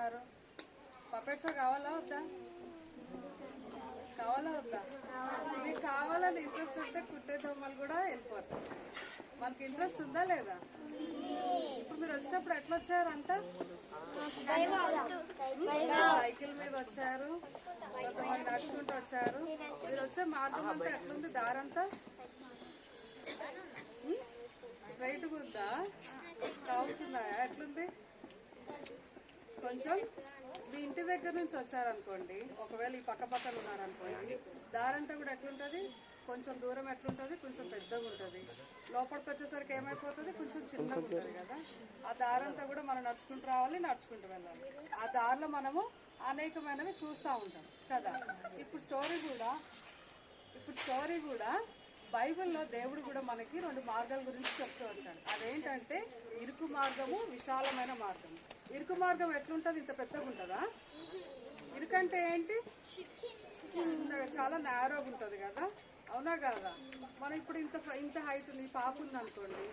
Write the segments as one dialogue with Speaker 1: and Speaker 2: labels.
Speaker 1: చేస్తున్నారు? Puppet show కావాలా వద్దా? కావాలా వద్దా? మీకు కావాలని ఇంట్రెస్ట్ ఉంటే కుట్టే దొమ్మలు కూడా వెళ్ళిపోతాయి. మనకి ఇంట్రెస్ట్ ఉందా లేదా? ఇప్పుడు మీరు వచ్చినప్పుడు ఎట్లా వచ్చారు? అంతా సైకిల్ మీద వచ్చారు, కొంతమంది నడుచుకుంటూ వచ్చారు. మీరు వచ్చే మార్గం అంతా ఎట్లుంది? దారంతా స్ట్రైట్ గా ఉందా? కావస్తున్నాయా? ఎట్లుంది? కొంచెం మీ ఇంటి దగ్గర నుంచి వచ్చారనుకోండి, ఒకవేళ ఈ పక్క పక్కన ఉన్నారనుకోండి, దారంతా కూడా ఎట్లుంటది? కొంచెం దూరం ఎట్లుంటది? కొంచెం పెద్దగా ఉంటది. లోపలికి వచ్చేసరికి ఏమైపోతుంది? కొంచెం చిన్నగా ఉంటుంది కదా. ఆ దారంతా కూడా మనం నడుచుకుంటూ రావాలి, నడుచుకుంటూ వెళ్ళాలి. ఆ దారిలో మనము అనేకమైనవి చూస్తూ ఉంటాం కదా. ఇప్పుడు స్టోరీ కూడా బైబిల్లో దేవుడు కూడా మనకి 2 మార్గాల గురించి చెప్తూ వచ్చాడు. అదేంటంటే ఇరుకు మార్గము, విశాలమైన మార్గం. ఇరుకు మార్గం ఎట్లుంటది? ఇంత పెద్దగా ఉంటుందా? ఇరుకంటే ఏంటి? చిన్నగా, చాలా నేరోగా ఉంటుంది కదా. అవునా కదా? మనం ఇప్పుడు ఇంత హైట్ ఉంది, పాప ఉంది అనుకోండి,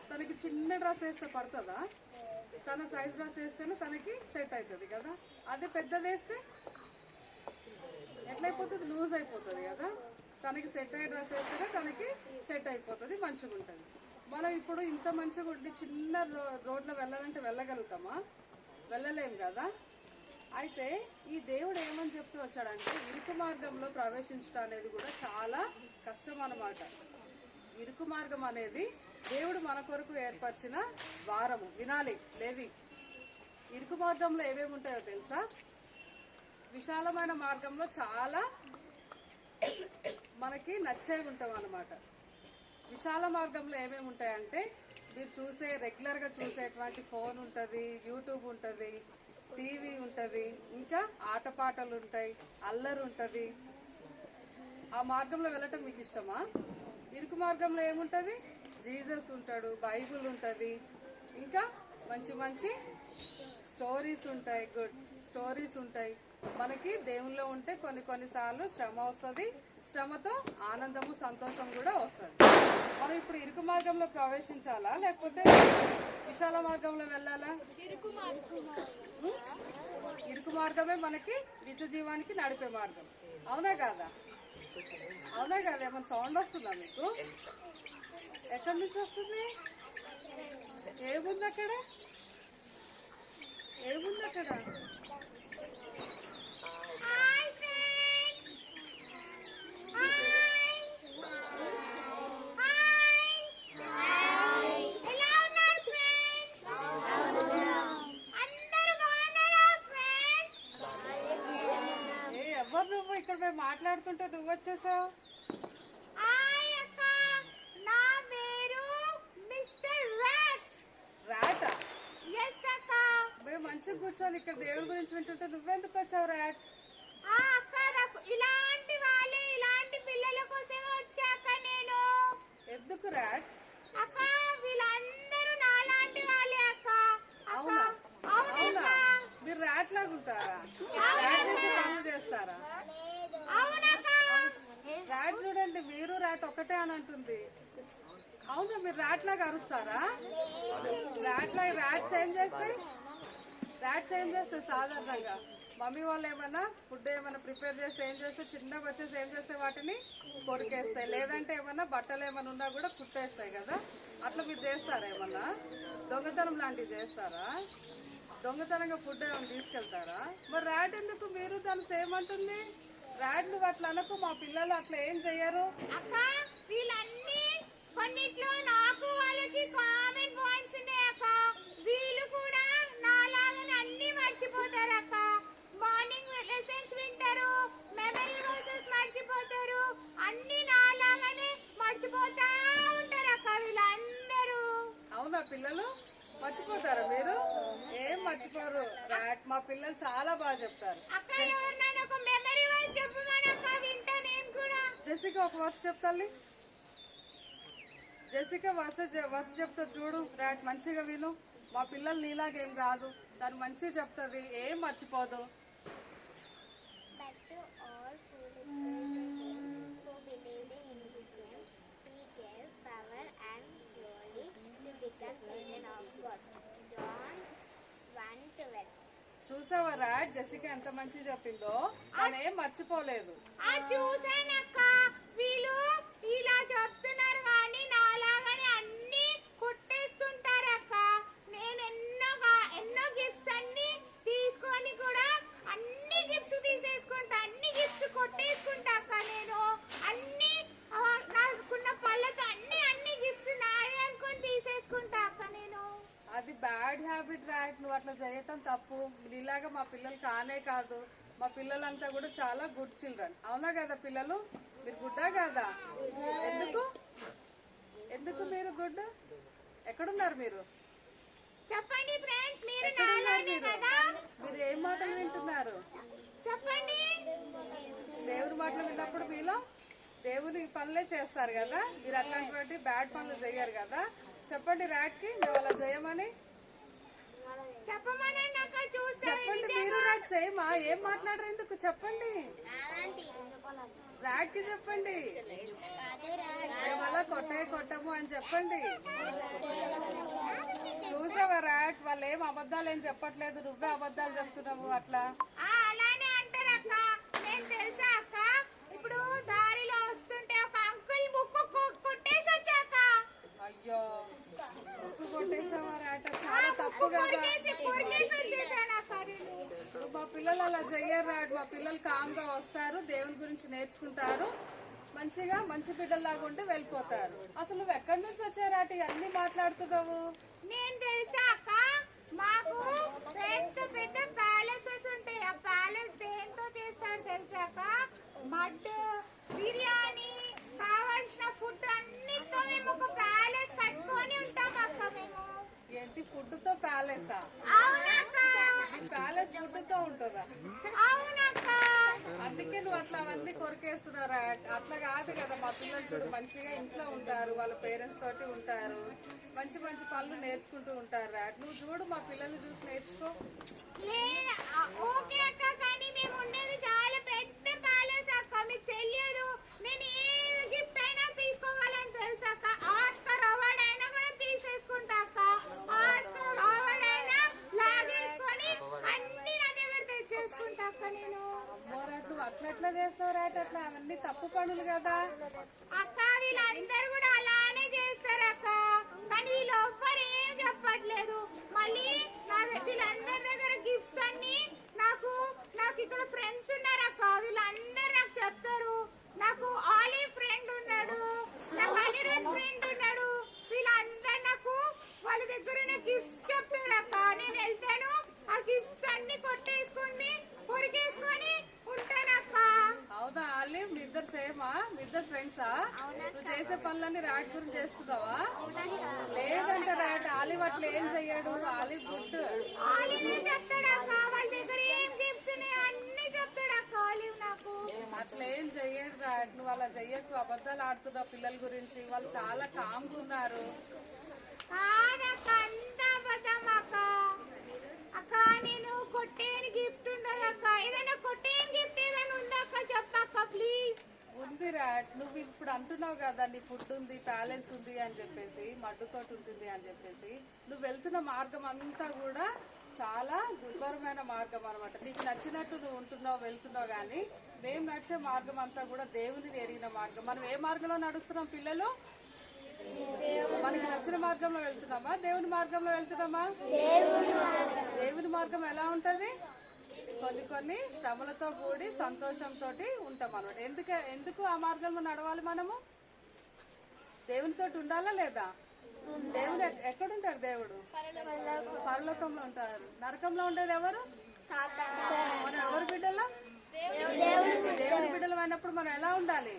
Speaker 1: తనకి చిన్న డ్రెస్ వేస్తే పడుతుందా? తన సైజ్ డ్రెస్ వేస్తేనే తనకి సెట్ అవుతుంది కదా. అదే పెద్దది వేస్తే ఎట్లయిపోతుంది? లూజ్ అయిపోతుంది కదా. తనకి సెట్ అయ్యే డ్రెస్ వేస్తేనే తనకి సెట్ అయిపోతుంది, మంచిగా ఉంటుంది. మనం ఇప్పుడు ఇంత మంచిగా ఉండి చిన్న రోడ్లో వెళ్ళాలంటే వెళ్ళగలుగుతామా? వెళ్ళలేం కదా. అయితే ఈ దేవుడు ఏమని చెప్తూ వచ్చాడంటే ఇరుకు మార్గంలో ప్రవేశించడం అనేది కూడా చాలా కష్టం అన్నమాట. ఇరుకు మార్గం అనేది దేవుడు మన కొరకు ఏర్పరిచిన వారము. వినాలి లేవి. ఇరుకు మార్గంలో ఏమేమి ఉంటాయో తెలుసా? విశాలమైన మార్గంలో చాలా మనకి నచ్చేవి ఉంటాం అన్నమాట. విశాల మార్గంలో ఏమేమి ఉంటాయంటే మీరు రెగ్యులర్గా చూసేటువంటి ఫోన్ ఉంటుంది, యూట్యూబ్ ఉంటుంది, టీవీ ఉంటుంది, ఇంకా ఆటపాటలు ఉంటాయి, అల్లరి ఉంటుంది. ఆ మార్గంలో వెళ్ళటం మీకు ఇష్టమా? ఇరుకు మార్గంలో ఏముంటుంది? జీసస్ ఉంటాడు, బైబుల్ ఉంటుంది, ఇంకా మంచి మంచి స్టోరీస్ ఉంటాయి, గుడ్ స్టోరీస్ ఉంటాయి. మనకి దేవుల్లో ఉంటే కొన్నిసార్లు శ్రమ వస్తుంది, శ్రమతో ఆనందము, సంతోషం కూడా వస్తుంది. మనం ఇప్పుడు ఇరుకు మార్గంలో ప్రవేశించాలా లేకపోతే విశాల మార్గంలో వెళ్ళాలా? ఇరుకు మార్గమే మనకి నిత్య జీవానికి నడిపే మార్గం. అవునా కాదా? అవునా కాదా? ఏమైనా సౌండ్ వస్తుందా మీకు? ఎక్కడి నుంచి వస్తుంది? ఏముంది అక్కడ? ఏముంది అక్కడ? ఎవరు నువ్వు? ఇక్కడ మేము మాట్లాడుతుంటే నువ్వు వచ్చేసావు. రాటా? మేము మంచిగా కూర్చొని ఇక్కడ దేవుడి గురించి వింటుంటే నువ్వెందుకు వచ్చావు ర్యాట్?
Speaker 2: ఇలాంటి వాళ్ళే, ఇలాంటి పిల్లల కోసం వచ్చాక నేను.
Speaker 1: ఎందుకు ర్యాట్?
Speaker 2: అక్క వీళ్ళందరూ నాలాంటి వాళ్ళే అక్క.
Speaker 1: అవునా? అవునా? మీరు ర్యాట్ లాగా ఉంటారా? ర్యాట్ చేసి పనులు చేస్తారా? ర్యాట్ చూడండి, మీరు ర్యాట్ ఒకటే అని అంటుంది. అవునా? మీరు ర్యాట్ లాగా అరుస్తారా? ర్యాట్స్ ఏం చేస్తాయి? సాధారణంగా మమ్మీ వాళ్ళు ఏమన్నా ఫుడ్ ఏమైనా ప్రిపేర్ చేస్తే ఏం చేస్తే, చిన్నగా వచ్చేసి ఏం చేస్తే వాటిని కొరికేస్తాయి, లేదంటే ఏమన్నా బట్టలు ఏమైనా ఉన్నా కూడా కుట్టేస్తాయి కదా. అట్లా మీరు చేస్తారా? ఏమన్నా దొంగతనం లాంటివి చేస్తారా? దొంగతనంగా ఫుడ్ ఏమైనా తీసుకెళ్తారా? మరి ర్యాట్ ఎందుకు మీరు తను సేమ్ అంటుంది? ర్యాట్ నువ్వు అట్లా అనకు, మా పిల్లలు అట్లా ఏం చెయ్యరు.
Speaker 2: కొన్నిట్లో నాకు వాళ్ళకి కామన్ పాయింట్స్ ఉన్నాయి అక్క. వీళ్ళు కూడా నాలాగానే అన్ని మర్చిపోతారు అక్క. మార్నింగ్ లెసన్స్ వింటారు, మెమరీ వర్సెస్ మర్చిపోతారు, అన్ని నాలాగానే మర్చిపోతా ఉంటారు అక్క వీళ్ళందరూ.
Speaker 1: అవునా? పిల్లలు మర్చిపోతారా? మీరు ఏం మర్చిపోరు ర్యాట్. మా పిల్లలు చాలా బాగా చెప్తారు.
Speaker 2: అక్క ఎవరినైనా ఒక మెమరీ వర్స్ చెప్పమని అక్క, వింటా నేను కూడా.
Speaker 1: జెసికా ఒక వర్స్ చెప్తాలి. జెసికా వర్స్ చెప్తా చూడు ర్యాట్, మంచిగా విను. మా పిల్లలు నీలాగేం కాదు, తను మంచిగా చెప్తుంది, ఏం మర్చిపోదు. చూసావా రాట్ జెసికా ఎంత మంచిగా చెప్పిందో తనేం మర్చిపోలేదు.
Speaker 2: చూసానక్క, వీళ్ళు ఇలా చెప్తున్నారు కానీ నాలాగానే అన్ని కొట్టేస్తుంటారక్క. నేను ఎన్నో గిఫ్ట్స్ అన్ని తీసుకొని కూడా అన్ని గిఫ్ట్స్ తీసేసుకుంటా, అన్ని గిఫ్ట్స్ కొట్టేసుకుంటా అక్క. నేను అన్ని నాకున్న పళ్ళతో అన్ని గిఫ్ట్స్ నాయే అనుకొని తీసేసుకుంటా అక్క నేను.
Speaker 1: అది బ్యాడ్ హ్యాబిట్ రాట్, నువ్వు అట్లా చేయటం తప్పు. నీలాగా మా పిల్లలు కానే కాదు, మా పిల్లలంతా కూడా చాలా గుడ్ చిల్డ్రన్. అవునా కదా పిల్లలు, మీరు గుడ్డా కదా? ఎందుకు మీరు గుడ్? ఎక్కడున్నారు మీరు?
Speaker 2: చెప్పండి ఫ్రెండ్స్, మీరు
Speaker 1: ఎక్కడున్నారు
Speaker 2: నాలానే
Speaker 1: మీరు?
Speaker 2: కదా?
Speaker 1: మీరు ఏం మాటలు వింటున్నారు?
Speaker 2: చెప్పండి.
Speaker 1: దేవుని మాటలు విన్నప్పుడు మీలో దేవుని పనులే చేస్తారు కదా, మీరు అట్లాంటి బ్యాడ్ పనులు చేయరు కదా. చెప్పండి రాట్ కి మేము అలా చేయమని
Speaker 2: చెప్పమనండి అక్క, చూస్తా.
Speaker 1: చెప్పండి. మీరు రాట్ సేమా? ఏం మాట్లాడరు ఎందుకు? చెప్పండి రాట్ కి, చెప్పండి మేము అలా కొట్టము అని చెప్పండి. చూసావా రాట్, వాళ్ళు ఏం అబద్ధాలు ఏం చెప్పట్లేదు, నువ్వే అబద్ధాలు చెప్తున్నావు అట్లా.
Speaker 2: అలానే అంటారు అక్క. నేను తెలుసా అక్క, ఇప్పుడు దారిలో వస్తుంటే ఒక అంకుల్ ముక్కు కొట్టేసి వచ్చాక.
Speaker 1: అయ్యో, ముక్కు కొట్టేసావా రాట్? చాలా తప్పు కదా.
Speaker 2: పొరికేసి వచ్చేసాను అక్క నేను.
Speaker 1: మా పిల్లలు అలా చెయ్యరు రాట్. మా పిల్లలు కామ్గా వస్తారు, దేవుని గురించి నేర్చుకుంటారు, మంచిగా మంచి బిడ్డల్లాగా ఉండి వెళ్ళిపోతారు. అసలు నువ్వు ఎక్కడి నుంచి వచ్చారాట ఇవన్నీ మాట్లాడుతున్నావు?
Speaker 2: నేను తెలుసా అక్క, మాకు పెద్ద ప్యాలెసెస్ ఉంటాయి. ఆ ప్యాలెస్ దేంతో చేస్తారు తెలుసాక? మడ్, బిర్యానీ, కావాల్సిన ఫుడ్ అన్నిటితో మేము ఒక ప్యాలెస్ కట్టుకొని ఉంటాం అక్క మేము.
Speaker 1: ఏంటి ఫుడ్ తో ప్యాలెసా?
Speaker 2: అవునక్క.
Speaker 1: ఈ ప్యాలెస్ ఫుడ్ తో ఉంటుందా?
Speaker 2: అవునక్క.
Speaker 1: అందుకే నువ్వు అట్లా అవన్నీ కొరికేస్తున్నారా? అట్లా కాదు కదా. మా పిల్లలు చూడు మంచిగా ఇంట్లో ఉంటారు, వాళ్ళ పేరెంట్స్ తోటి ఉంటారు, మంచి మంచి పనులు నేర్చుకుంటూ ఉంటారు రాట్. నువ్వు చూడు, మా పిల్లల్ని చూసి నేర్చుకో.
Speaker 2: ఓకే అక్క, కానీ మేము ఉండేది చాలా పెద్ద ప్యాలెస్ అక్క. మీకు తెలియదు, నేను ఏ గిఫ్ట్ అయినా తీసుకోగలను తెలుసా అక్క. ఆస్కర్ అవార్డ్ అయినా కూడా తీసేసుకుంటా అక్క. ఆస్కర్ అవార్డ్ అయినా లాగేసుకొని అన్ని నా దగ్గర తెచ్చేసుకుంటా అక్క నేను.
Speaker 1: నువ్వు అట్లా చేస్తావు రాట్? అట్లా అవన్నీ తప్పు పనులు కదా
Speaker 2: అక్క. వీళ్ళందరూ కూడా అలానే చేస్తారు అక్క, కానీ వీళ్ళు ఎవ్వరు ఏం చెప్పట్లేదు. మళ్ళీ వీళ్ళందరి దగ్గర గిఫ్ట్స్ అన్ని నాకు ఇక్కడ ఫ్రెండ్స్ ఉన్నారు అక్క. వీళ్ళందరూ నాకు చెప్తారు. నాకు ఆలివ్ ఫ్రెండ్ ఉన్నాడు, నాకు అనిరుద్ ఫ్రెండ్ ఉన్నాడు. వీళ్ళందరూ నాకు వాళ్ళ దగ్గర ఉన్న గిఫ్ట్స్ చెప్తారు అక్క. నేను వెళ్తాను, ఆ గిఫ్ట్స్ అన్ని కొట్టేసుకొని పొరికేసుకొని ఉంటానక్క.
Speaker 1: అవునా ఆలివ్? మీ ఇద్దరు సేమా? మీ ఇద్దరు ఫ్రెండ్సా? నువ్వు చేసే పనులన్నీ రాట్ గురించి చేస్తున్నావా? లేదంట రాట్. ఆలివ్ అట్లా ఏం చెయ్యడు, ఆలివ్ గుడ్.
Speaker 2: ఆలివ్ చెప్తాడక్క, వాళ్ళ దగ్గర ఏం గిఫ్ట్స్ ఉన్నాయో అన్ని చెప్తాడక్క ఆలివ్ నాకు.
Speaker 1: అట్లా ఏం చెయ్యడు రాట్. నువ్వు అలా చెయ్యకు, అబద్ధాలు ఆడుతున్నావు పిల్లల గురించి. వాళ్ళు చాలా కామ్గా ఉన్నారు.
Speaker 2: కాదక్క, అంత అబద్ధం అక్క. అక్క, నేను కొట్టేని గిఫ్ట్ ఉండదు అక్క. ఏదైనా కొట్టేని గిఫ్ట్ ఏదైనా ఉందక్క, చెప్పక్క ప్లీజ్.
Speaker 1: ఉంది రాట్. నువ్వు ఇప్పుడు అంటున్నావు కదా నీ ఫుడ్ ఉంది, ప్యాలెన్స్ ఉంది అని చెప్పేసి, మడ్డుతోటి ఉంటుంది అని చెప్పేసి. నువ్వు వెళ్తున్న మార్గం అంతా కూడా చాలా దుర్భరమైన మార్గం అనమాట. నీకు నచ్చినట్టు నువ్వు ఉంటున్నావు, వెళ్తున్నావు, కానీ మేము నడిచే మార్గం అంతా కూడా దేవుని ఎరిగిన మార్గం. మనం ఏ మార్గంలో నడుస్తున్నాం పిల్లలు? మనకి నచ్చిన మార్గంలో వెళ్తున్నామా, దేవుని మార్గంలో వెళ్తున్నామా? దేవుని మార్గం ఎలా ఉంటది? కొన్ని శ్రమలతో కూడి సంతోషంతో ఉంటాం అనమాట. ఎందుకు ఆ మార్గంలో నడవాలి మనము? దేవునితో ఉండాలా లేదా? దేవుడు ఎక్కడుంటాడు? దేవుడు పరలోకంలో ఉంటారు. నరకంలో ఉండేది ఎవరు? మనం ఎవరు బిడ్డలా? దేవుని బిడ్డలు అయినప్పుడు మనం ఎలా ఉండాలి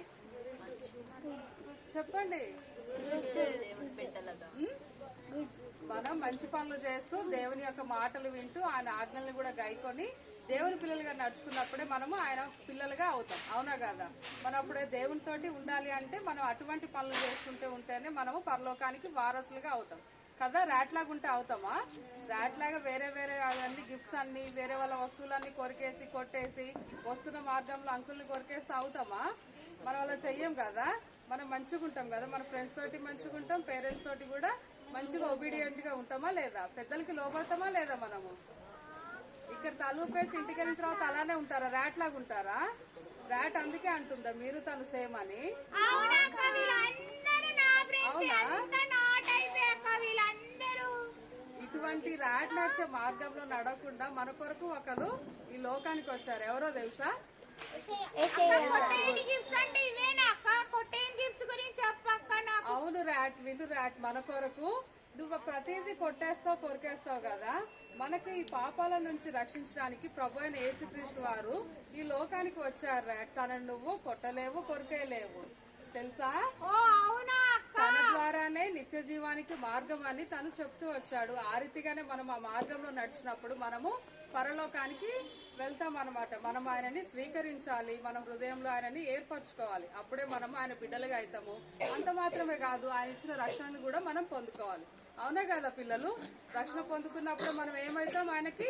Speaker 1: చెప్పండి? మనం మంచి పనులు చేస్తూ దేవుని యొక్క మాటలు వింటూ ఆయన ఆజ్ఞల్ని కూడా గైకొని దేవుని పిల్లలుగా నడుచుకున్నప్పుడే మనము ఆయన పిల్లలుగా అవుతాం. అవునా కదా? మనం అప్పుడే దేవునితోటి ఉండాలి అంటే మనం అటువంటి పనులు చేసుకుంటూ ఉంటేనే మనము పరలోకానికి వారసులుగా అవుతాం కదా. ర్యాట్ లాగా ఉంటే అవుతామా? ర్యాట్ లాగా వేరే అవన్నీ గిఫ్ట్స్ అన్ని వేరే వాళ్ళ వస్తువులన్నీ కొరికేసి కొట్టేసి వస్తున్న మార్గంలో అంకుల్ని కొరికేస్తే అవుతామా? మనం అలా చెయ్యం కదా. మనం మంచిగా ఉంటాం కదా, మన ఫ్రెండ్స్ తోటి మంచిగా ఉంటాం, పేరెంట్స్ తోటి కూడా మంచిగా ఒబీడియంట్ గా ఉంటామా లేదా? పెద్దలకి లోపడతామా లేదా? మనము ఇక్కడ తలూపేసి ఇంటికి వెళ్ళిన తర్వాత అలానే ఉంటారా? ర్యాట్ లాగా ఉంటారా? ర్యాట్ అందుకే అంటుందా మీరు తను సేమ్ అని? అవునా? ఇటువంటి ర్యాట్ నడిచే మార్గంలో నడవకుండా మన కొరకు ఒకరు ఈ లోకానికి వచ్చారు. ఎవరో తెలుసా? అవును ర్యాట్, విను ర్యాట్, మన కొరకు నువ్వు ప్రతిదీ కొట్టేస్తావు, కొరికేస్తావు కదా. మనకి ఈ పాపాల నుంచి రక్షించడానికి ప్రభు అయిన యేసుక్రీస్తు వారు ఈ లోకానికి వచ్చారు ర్యాట్. తనను నువ్వు కొట్టలేవు, కొరికేయలేవు, తెలుసా? తన ద్వారానే నిత్య జీవానికి మార్గం అని తను చెప్తూ వచ్చాడు. ఆ రీతిగానే మనం ఆ మార్గంలో నడిచినప్పుడు మనము పరలోకానికి వెళ్తాం అన్నమాట. మనం ఆయనని స్వీకరించాలి, మన హృదయంలో ఆయనని ఏర్పరచుకోవాలి. అప్పుడే మనం ఆయన బిడ్డలుగా అవుతాము. అంత మాత్రమే కాదు, ఆయన ఇచ్చిన రక్షణను కూడా మనం పొందుకోవాలి. అవునా కదా పిల్లలు? రక్షణ పొందుకున్నప్పుడు మనం ఏమవుతాం? ఆయనకి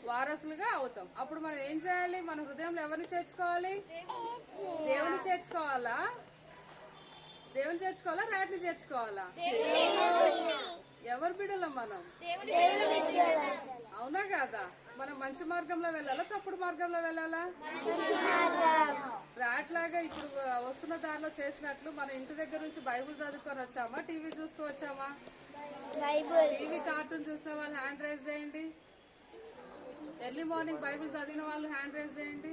Speaker 1: వారసులుగా అవుతాం. అప్పుడు మనం ఏం చేయాలి? మన హృదయంలో ఎవరిని చేర్చుకోవాలి? దేవుని చేర్చుకోవాలా? దేవుని చేర్చుకోవాలా? ర్యాట్ని చేర్చుకోవాలా? ఎవరి బిడ్డలం మనం? అవునా కదా? మనం మంచి మార్గంలో వెళ్ళాలా, తప్పుడు మార్గంలో వెళ్ళాలా? ర్యాట్ లాగా ఇప్పుడు వస్తున్న దారిలో చేసినట్లు మన ఇంటి దగ్గర నుంచి బైబుల్ చదువుకొని వచ్చామా, టీవీ చూస్తూ వచ్చామా? టీవీ కార్టూన్ చూసిన వాళ్ళు హ్యాండ్ రైజ్ చేయండి. ఎర్లీ మార్నింగ్ బైబుల్ చదివిన వాళ్ళు హ్యాండ్ రైజ్ చేయండి.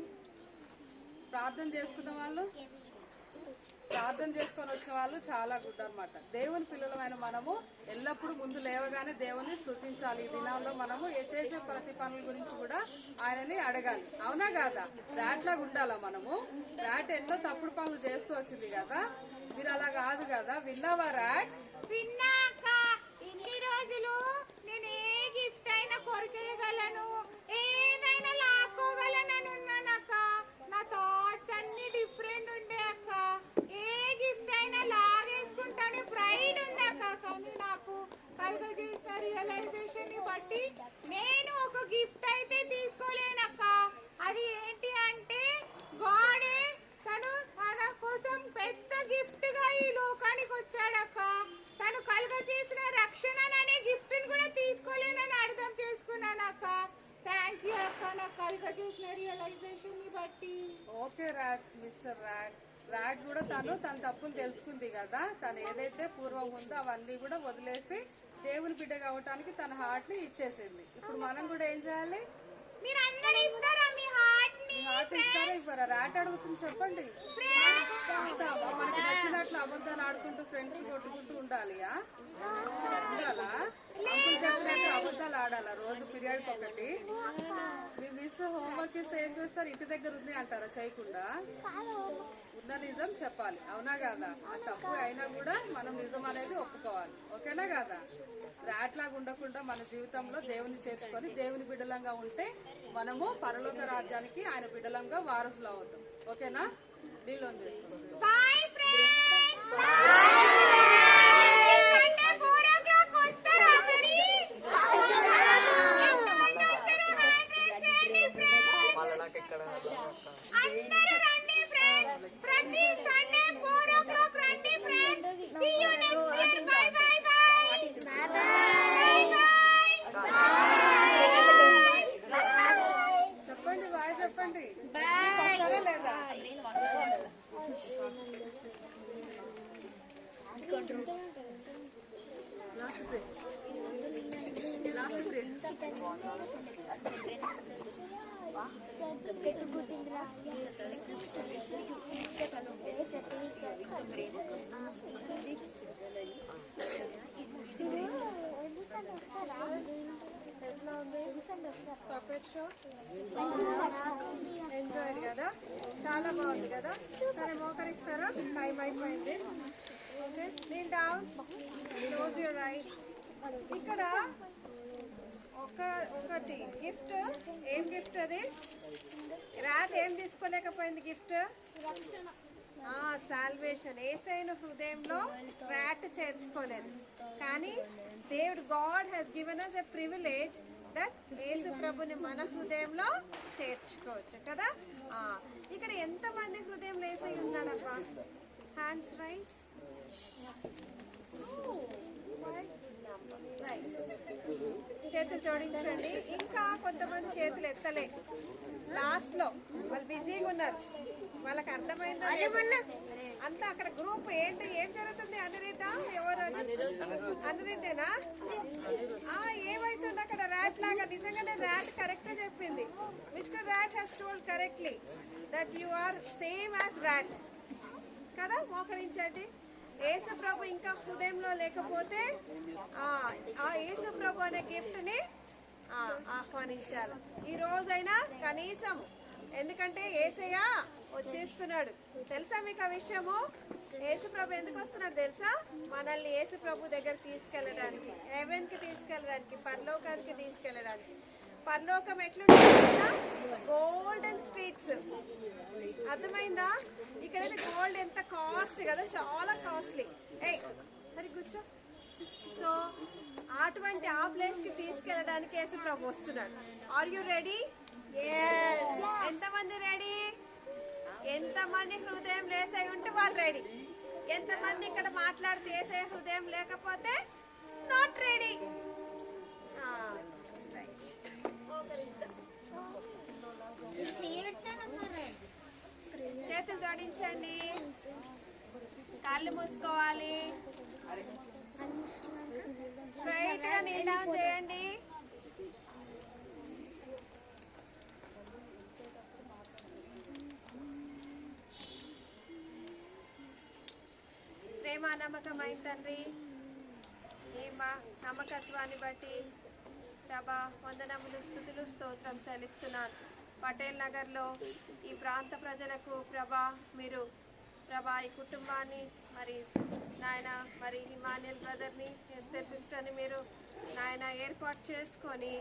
Speaker 1: ప్రార్థన చేసుకున్న వాళ్ళు, ప్రార్థన చేసుకొని వచ్చిన వాళ్ళు చాలా గుడ్ అన్నమాట. దేవుని పిల్లలమైన మనము ఎల్లప్పుడూ ముందు లేవగానే దేవుని స్తుతించాలి. ఈ దినాల్లో మనము చేసే ప్రతి పనుల గురించి కూడా ఆయనని అడగాలి. అవునా కాదా? ర్యాట్ లాగా ఉండాలా మనము? ర్యాట్ ఎన్నో తప్పుడు పనులు చేస్తూ వచ్చింది కదా. మీరు అలా కాదు కదా. విన్నావా ర్యాట్?
Speaker 2: ఇన్ని రోజులు నేను ఏ గిఫ్ట్ అయినా కొరికేయగలను, ఏదైనా లాక్కోగలను ఉన్నానక్క. నా థాట్స్ అన్ని డిఫరెంట్ ఉండే అక్క. ఏ గిఫ్ట్ అయినా లాగేసుకుంటానే ప్రైడ్ ఉంది అక్క. కానీ నాకు కలుగజేసిన రియలైజేషన్ ని బట్టి నేను ఒక గిఫ్ట్ అయితే తీసుకోలేనక్క. అది ఏంటి అంటే గాడే తను మన కోసం పెద్ద గిఫ్ట్ గా ఈ లోకానికి వచ్చాడక్క. తను కలుగజేసిన రక్షణ అనే గిఫ్ట్ ని కూడా తీసుకోలేనని అర్థం చేసుకున్నానక్క. థ్యాంక్ యూ అక్క, నాకు కలుగజేసిన రియలైజేషన్ ని బట్టి.
Speaker 1: Okay rat, mister rat. Rat కూడా తన తప్పులు తెలుసుకుంది కదా. తను ఏదైతే పూర్వం ఉందో అవన్నీ కూడా వదిలేసి దేవుని బిడ్డగా అవటానికి తన హార్ట్ ని ఇచ్చేసింది. ఇప్పుడు మనం కూడా ఏం చేయాలి?
Speaker 2: మీరు అందరూ ఇస్తారా మీ హార్ట్ ని?
Speaker 1: మీ హార్ట్ ఇస్తారా ఇవ్వరా? ర్యాట్ అడుగుతుంది, చెప్పండి. ఇస్తామా? మనకి నచ్చినట్లు అబద్ధాలు ఆడుకుంటూ ఫ్రెండ్స్ కొట్టుకుంటూ ఉండాలియా? ఉండాలా? అంకుల్ చెప్పినట్టు అబద్ధాలు ఆడాలా రోజు పీరియడ్ ఒకటి? మీ మిస్ హోంవర్క్ ఇస్తే ఏం చేస్తారు? ఇంటి దగ్గర ఉంది అంటారా చేయకుండా? ఉన్న నిజం చెప్పాలి. అవునా కాదా? ఆ తప్పు అయినా కూడా మనం నిజం అనేది ఒప్పుకోవాలి. ఓకేనా కాదా? ర్యాట్ లాగా ఉండకుండా మన జీవితంలో దేవుని చేర్చుకొని దేవుని బిడ్డలంగా ఉంటే మనము పరలోక రాజ్యానికి ఆయన బిడ్డలంగా వారసులు అవుతాం. ఓకేనా? డీల్ ఆన్ చేసుకోండి.
Speaker 2: Bye friends. సండే 4 o'clock వస్తారా మరి? అందరూ రండి ఫ్రెండ్స్. ప్రతి సండే 4 o'clock రండి friends. See you next year. Bye bye bye. Bye bye.
Speaker 1: చెప్పండి, బాయ్ చెప్పండి. వస్తారా లేదా?
Speaker 3: ఎంజాయ్ కదా, చాలా బాగుంది కదా. సరే మోకరిస్తారా? టైం అయిపోయింది. Okay, Neel down, close your eyes. ఇక్కడ ఒకటి గిఫ్ట్. ఏం గిఫ్ట్ అది? ర్యాట్ ఏం తీసుకోలేకపోయింది గిఫ్ట్? సాల్వేషన్. యేసయ్యను హృదయంలో ర్యాట్ చేర్చుకోలేదు. కానీ దేవుడు God has given us a privilege that Yesu ప్రభుని మన హృదయంలో చేర్చుకోవచ్చు కదా. ఇక్కడ ఎంతమంది హృదయంలో యేసయ్య ఉన్నాడబ్బా? Hands raise. రైట్. చేతులు జోడించండి. ఇంకా కొంతమంది చేతులు ఎత్తలే, లాస్ట్ లో వాళ్ళు బిజీగా ఉన్నారు, వాళ్ళకి అర్థమైందో అంతా. అక్కడ గ్రూప్ ఏంటి, ఏం జరుగుతుంది? అనిరుద్ధ ఎవరు? అనిరుద్ధేనా? ఏమైతుంది అక్కడ? ర్యాట్ లాగా. నిజంగానే ర్యాట్ కరెక్ట్ చెప్పింది. Mister rat he's told correctly that you are same as rat కదా. మోకరించండి. యేసు ప్రభు ఇంకా హృదయంలో లేకపోతే ఆ యేసు ప్రభు అనే గిఫ్ట్ ని ఆహ్వానించాలి ఈ రోజైనా కనీసం. ఎందుకంటే యేసయ్య వచ్చేస్తున్నాడు. తెలుసా మీకు ఆ విషయము? యేసు ప్రభు ఎందుకు వస్తున్నాడు తెలుసా? మనల్ని యేసు ప్రభు దగ్గర తీసుకెళ్ళడానికి, హెవెన్ కి తీసుకెళ్ళడానికి, పరలోకానికి తీసుకెళ్ళడానికి. పరలోకం ఎట్లుంటుందా? Golden streets. అర్థమైందా? ఇక్కడైతే గోల్డ్ ఎంత కాస్ట్ కదా, చాలా కాస్ట్లీ. సరే కూర్చో. సో అటువంటి ఆ ప్లేస్ కి తీసుకెళ్ళడానికి యేసు ప్రభు వస్తున్నాడు. Are you ready? ఎంతమంది రెడీ? ఎంతమంది హృదయం లేసై ఉంటే వాళ్ళు రెడీ. ఎంతమంది ఇక్కడ మాట్లాడితే వేసే హృదయం లేకపోతే నాట్ రెడీ. చేతులు జోడించండి, కాళ్ళు మూసుకోవాలి, స్ట్రైట్ గా నీల్ డౌన్ చేయండి. ప్రేమ నమ్మకమైన తండ్రి, ఈ మా నమ్మకత్వాన్ని బట్టి ప్రభా వందనములు, స్తుతులు, స్తోత్రం చెల్లిస్తున్నాను. పటేల్ నగర్లో ఈ ప్రాంత ప్రజలకు ప్రభా మీరు ప్రభా ఈ కుటుంబాన్ని మరి నాయన మరి హిమానియల్ బ్రదర్ని, ఎస్తర్ సిస్టర్ని మీరు నాయన ఏర్పాటు చేసుకొని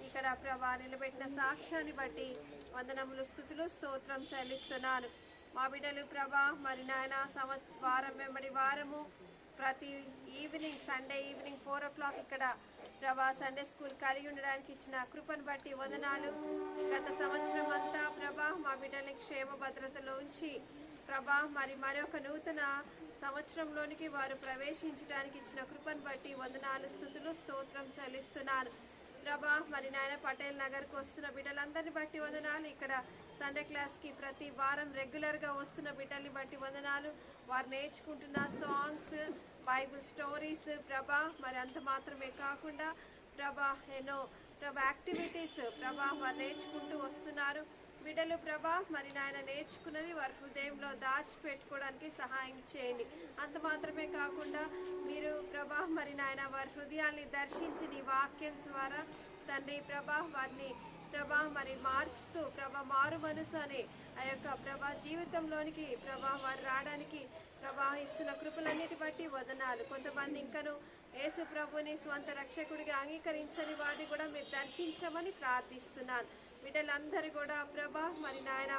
Speaker 3: ఇక్కడ ప్రభా నిలబెట్టిన సాక్ష్యాన్ని బట్టి వందనములు, స్తుతులు, స్తోత్రం చెల్లిస్తున్నాను. మా బిడ్డలు ప్రభా మరి నాయన వారం వెంబడి వారము ప్రతి ఈవినింగ్, సండే ఈవినింగ్ 4 o'clock ఇక్కడ ప్రభా సండే స్కూల్ కలిగి ఉండడానికి ఇచ్చిన కృపను బట్టి వందనాలు. గత సంవత్సరం అంతా ప్రభా మా బిడ్డల్ని క్షేమ భద్రతలో ఉంచి ప్రభా మరి మరొక నూతన సంవత్సరంలోనికి వారు ప్రవేశించడానికి ఇచ్చిన కృపను బట్టి వందనాలు, స్తుతులు, స్తోత్రం చెల్లిస్తున్నాను. ప్రభా మరి నాయన పటేల్ నగర్కి వస్తున్న బిడ్డలందరినీ బట్టి వందనాలు. ఇక్కడ సండే క్లాస్కి ప్రతి వారం రెగ్యులర్గా వస్తున్న బిడ్డల్ని బట్టి వందనాలు. వారు నేర్చుకుంటున్న సాంగ్స్, బైబుల్ స్టోరీస్ ప్రభా మరి అంత మాత్రమే కాకుండా ప్రభా ఎన్నో ప్రభా యాక్టివిటీస్ ప్రభా వారు నేర్చుకుంటూ వస్తున్నారు. బిడ్డలు ప్రభా మరి నాయన నేర్చుకున్నది వారి హృదయంలో దాచిపెట్టుకోవడానికి సహాయం చేయండి. అంత మాత్రమే కాకుండా మీరు ప్రభా మరి నాయన వారి హృదయాల్ని దర్శించి నీ వాక్యం ద్వారా తండ్రి ప్రభా వారిని ప్రభా మరి మార్చుతూ ప్రభా మారు మనసు అనే ఆ యొక్క ప్రభా జీవితంలోనికి ప్రభా వారు రావడానికి ప్రభా ఇస్తున్న కృపలన్నిటి బట్టి వదనాలు. కొంతమంది ఇంకను యేసు ప్రభుని స్వంత రక్షకుడిగా అంగీకరించని వారిని కూడా మీరు దర్శించమని ప్రార్థిస్తున్నాను. బిడ్డలందరూ కూడా ప్రభా మరి నాయన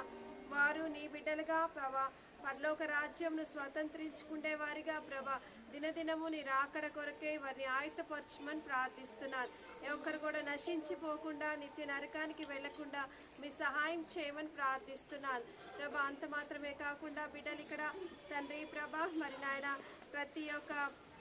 Speaker 3: వారు నీ బిడ్డలుగా ప్రభా పరలోక రాజ్యంను స్వతంత్రించుకునే వారిగా ప్రభా దినదినము నీ రాకడ కొరకే వారిని ఆయుధపరచమని ప్రార్థిస్తున్నాను. ఒక్కరు కూడా నశించిపోకుండా నిత్య నరకానికి వెళ్లకుండా మీ సహాయం చేయమని ప్రార్థిస్తున్నాను ప్రభా. అంత మాత్రమే కాకుండా బిడ్డలు ఇక్కడ తండ్రి ప్రభా మరి నాయన ప్రతి ఒక్క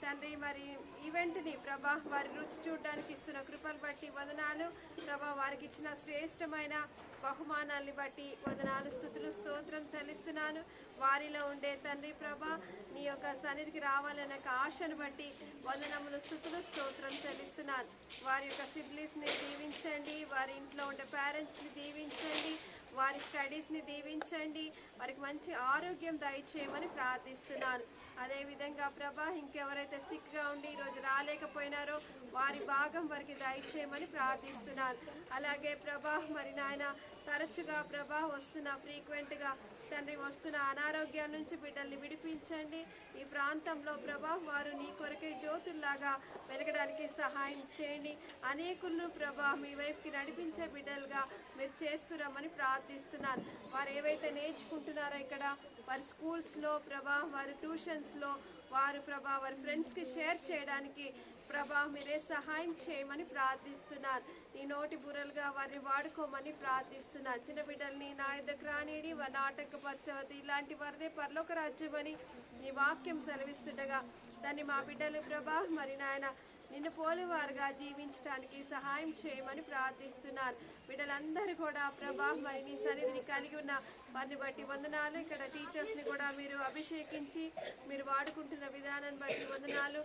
Speaker 3: తండ్రి మరి ఈవెంట్ని ప్రభా వారి రుచి చూడడానికి ఇస్తున్న కృపను బట్టి వదనాలు ప్రభా. వారికి ఇచ్చిన శ్రేష్టమైన బహుమానాన్ని బట్టి వదనాలు, స్తుతులు, స్తోత్రం చెల్లిస్తున్నాను. వారిలో ఉండే తండ్రి ప్రభా నీ యొక్క సన్నిధికి రావాలనే ఆశను బట్టి వందనములు, స్తుతులు, స్తోత్రం చెల్లిస్తున్నాను. వారి యొక్క సిబ్లింగ్స్ని దీవించండి, వారి ఇంట్లో ఉండే పేరెంట్స్ని దీవించండి, వారి స్టడీస్ని దీవించండి, వారికి మంచి ఆరోగ్యం దయచేయమని ప్రార్థిస్తున్నాను. అదేవిధంగా ప్రభా ఇంకెవరైతే సిక్గా ఉండి ఈరోజు రాలేకపోయినారో వారి భాగం వారికి దయచేయమని ప్రార్థిస్తున్నాను. అలాగే ప్రభా మరి నాయన తరచుగా ప్రభా వస్తున్న ఫ్రీక్వెంట్గా తండ్రి వస్తున్న అనారోగ్యాల నుంచి బిడ్డల్ని విడిపించండి. ఈ ప్రాంతంలో ప్రభా వారు నీ కొరకే జ్యోతుల్లాగా వెలగడానికి సహాయం చేయండి. అనేకులను ప్రభా మీ వైపుకి నడిపించే బిడ్డలుగా మీరు చేస్తున్నామని ప్రార్థిస్తున్నాను. వారు ఏవైతే నేర్చుకుంటున్నారో ఇక్కడ వారి స్కూల్స్లో ప్రభా వారి ట్యూషన్స్లో వారు ప్రభా వారి ఫ్రెండ్స్కి షేర్ చేయడానికి ప్రభా మీరే సహాయం చేయమని ప్రార్థిస్తున్నాను. నీ నోటి బుర్రలుగా వారిని వాడుకోమని ప్రార్థిస్తున్నాను. చిన్న బిడ్డల్ని నా దగ్గర రానిడి వారిని ఆటంకపరచవద్దు, ఇలాంటి వారిదే పరలోక రాజ్యం అని నీ వాక్యం సెలవిస్తుండగా దాన్ని మా బిడ్డలు ప్రభా మరి నాయన నిన్ను పోలివారుగా జీవించడానికి సహాయం చేయమని ప్రార్థిస్తున్నాను. బిడ్డలందరూ కూడా ప్రభా మరి నీ సన్నిధిని కలిగి ఉన్న వారిని బట్టి వందనాలు. ఇక్కడ టీచర్స్ని కూడా మీరు అభిషేకించి మీరు వాడుకుంటున్న విధానాన్ని బట్టి వందనాలు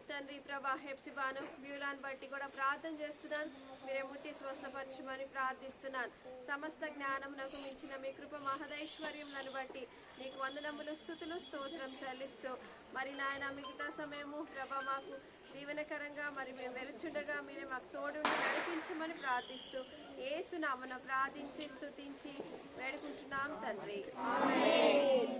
Speaker 3: తండ్రి. ప్రభా హెప్సిబాను బ్యూలాన్ బట్టి కూడా ప్రార్థన చేస్తున్నాను. మీరే ముట్టి స్వస్థపరచమని ప్రార్థిస్తున్నాను. సమస్త జ్ఞానం నాకు మించిన మీ కృప మహదైశ్వర్యములను బట్టి నీకు వందనములు స్తుతులు స్తోత్రం చెల్లిస్తూ మరి నాయన మిగతా సమయము ప్రభా మాకు దీవెనకరంగా మరి మేము వెలుచుండగా మీరే మాకు తోడుండి నడిపించమని ప్రార్థిస్తూ యేసు నామమున ప్రార్థించి స్తుతించి వేడుకుంటున్నాం తండ్రి. ఆమేన్.